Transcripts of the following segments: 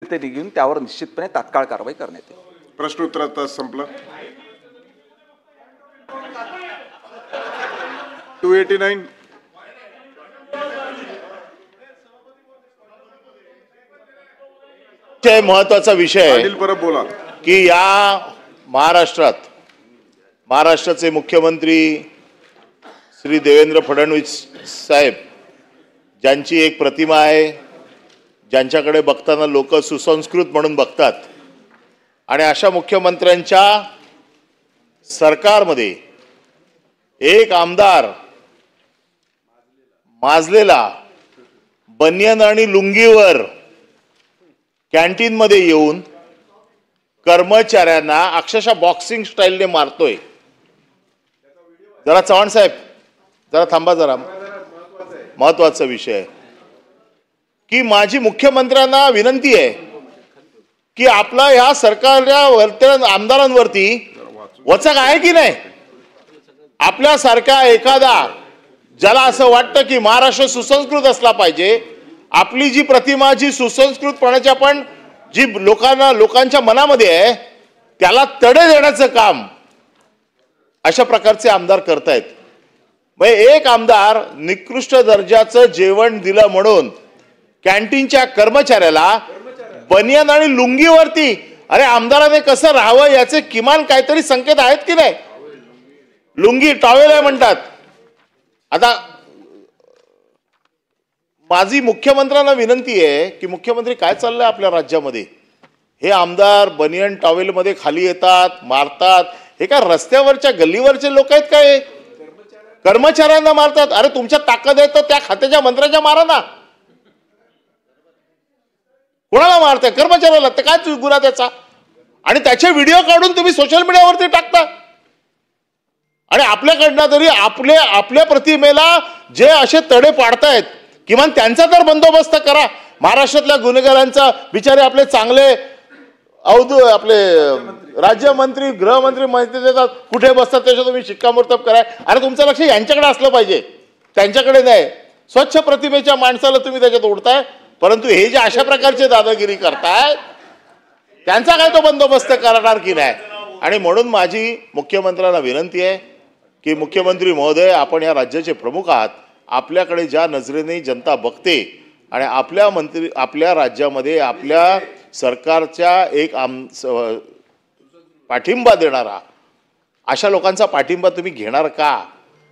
ते घेऊन त्यावर निश्चितपणे तात्काळ कारवाई करण्यात येईल। प्रश्नोत्तराचा तास संपला। 289 महत्वाचा विषय अनिल परब बोला की या महाराष्ट्राचे मुख्यमंत्री श्री देवेंद्र फडणवीस साहेब ज्यांची एक प्रतिमा आहे, ज्यांच्याकडे बघताना लोक सुसंस्कृत म्हणून बघतात, आणि अशा मुख्यमंत्र्यांच्या सरकारमध्ये एक आमदार माजलेला बनियन आणि लुंगीवर कॅन्टीन मध्ये येऊन कर्मचाऱ्यांना अक्षरशः बॉक्सिंग स्टाईलने मारतोय। जरा चव्हाण साहेब जरा थांबा, जरा महत्वाचा विषय आहे की माझी मुख्यमंत्र्यांना विनंती आहे की आपला ह्या सरकारच्या आमदारांवरती वचक आहे की नाही। आपल्यासारखा एखादा ज्याला असं वाटतं की महाराष्ट्र सुसंस्कृत असला पाहिजे, आपली जी प्रतिमा जी सुसंस्कृतपणाच्या पण जी लोकांच्या मनामध्ये आहे त्याला तडे देण्याचं काम अशा प्रकारचे आमदार करतायत। म्हणजे एक आमदार निकृष्ट दर्जाचं जेवण दिलं म्हणून कॅन्टीनच्या कर्मचाऱ्याला बनियन आणि लुंगीवरती, अरे आमदाराने कसं राहावं याचे किमान काहीतरी संकेत आहेत की नाही। लुंगी टॉवेल आहे म्हणतात। आता माझी मुख्यमंत्र्यांना विनंती आहे की मुख्यमंत्री काय चाललंय आपल्या राज्यामध्ये। हे आमदार बनियन टॉवेल मध्ये खाली येतात, मारतात। हे काय रस्त्यावरच्या गल्लीवरचे लोक आहेत काय? कर्मचाऱ्यांना मारतात। अरे तुमच्या ताकद आहे तर त्या खात्याच्या मंत्र्याच्या मारा ना। कोणाला मारताय? कर्मचाऱ्याला। ते काय गुन्हा त्याचा? आणि त्याचे व्हिडिओ काढून तुम्ही सोशल मीडियावरती टाकता। आणि आपल्याकडनं तरी आपल्या प्रतिमेला जे असे तडे पाडतायत किमान त्यांचा तर बंदोबस्त करा। महाराष्ट्रातल्या गुन्हेगारांचा बिचारे आपले चांगले आपले राज्यमंत्री गृहमंत्री माहिती देतात कुठे बसतात, त्याच्यावर तुम्ही शिक्कामोर्तब करा। अरे तुमचं लक्ष यांच्याकडे असलं पाहिजे, त्यांच्याकडे नाही। स्वच्छ प्रतिमेच्या माणसाला तुम्ही त्याच्यात ओढताय, परंतु हे जे अशा प्रकारचे दादागिरी करतायत त्यांचा काय तो बंदोबस्त करणार की नाही। आणि म्हणून माझी मुख्यमंत्र्यांना विनंती आहे की मुख्यमंत्री महोदय, आपण या राज्याचे प्रमुख आहात। आपल्याकडे ज्या नजरेने जनता बघते आणि आपल्या राज्यामध्ये आपल्या सरकारच्या एक पाठिंबा देणारा अशा लोकांचा पाठिंबा तुम्ही घेणार का?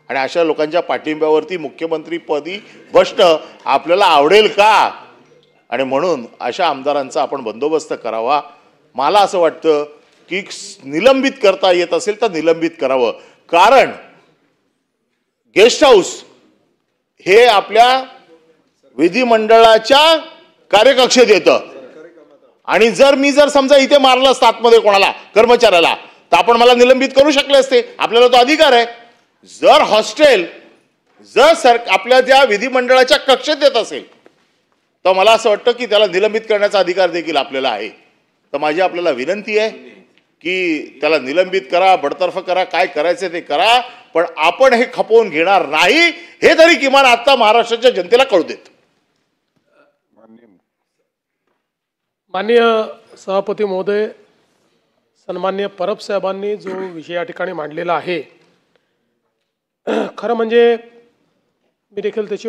आणि अशा लोकांच्या पाठिंब्यावरती मुख्यमंत्रीपदी बसणं आपल्याला आवडेल का? आणि म्हणून अशा आमदारांचा आपण बंदोबस्त करावा। मला असं वाटतं की निलंबित करता येत असेल तर निलंबित करावं, कारण गेस्ट हाऊस हे आपल्या विधिमंडळाच्या कार्यकक्षेत येतं। आणि मी जर समजा इथे मारलं असतं आतमध्ये कोणाला कर्मचाऱ्याला तर आपण मला निलंबित करू शकले असते, आपल्याला तो अधिकार आहे। जर हॉस्टेल आपल्या त्या विधिमंडळाच्या कक्षेत येत असेल तर मला असं वाटतं की त्याला निलंबित करण्याचा अधिकार देखील आपल्याला आहे। तर माझी आपल्याला विनंती आहे की त्याला निलंबित करा, बडतर्फ करा, काय करायचं ते करा, पण आपण हे खपवून घेणार नाही हे तरी किमान आता महाराष्ट्राच्या जनतेला कळू देत। माननीय सभापती महोदय, सन्माननीय परब साहेबांनी जो विषय या ठिकाणी मांडलेला आहे, खरं म्हणजे मी देखील त्याची